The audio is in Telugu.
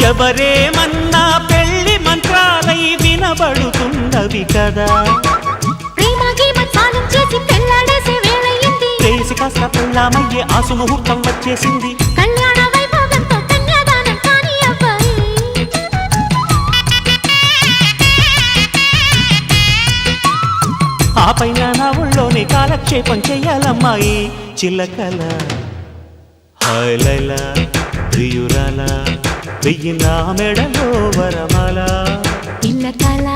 ఎవరేమన్నా పెళ్లి మంత్రాలై వినబడుతున్నవి కదా. చేసి కాస్త పెళ్ళామయ్యే ఆసు ముహూర్తం వచ్చేసింది. ఆ పైన నా ఊళ్ళోనే కాలక్షేపం చెయ్యాలమ్మాయి చిల్లకల. హాయ్ లైలా ప్రియురాల వెయ్యి నా మెడలో వరమాల. చిల్లకల